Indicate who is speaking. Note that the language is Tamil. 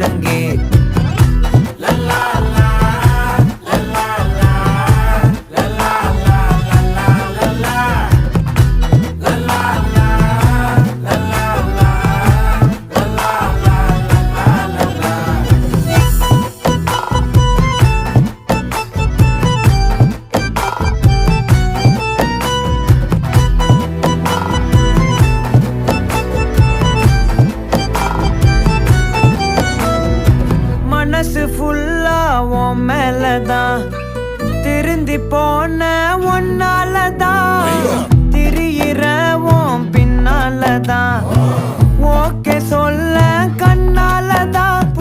Speaker 1: ஒழுங்கே. மனசு ஃபுல்லா உன் மேலதான், திருந்தி போன ஒன்னாலதான், திரியிற உன் பின்னாலதான், ஓகே சொல்ல கண்ணாலதான்,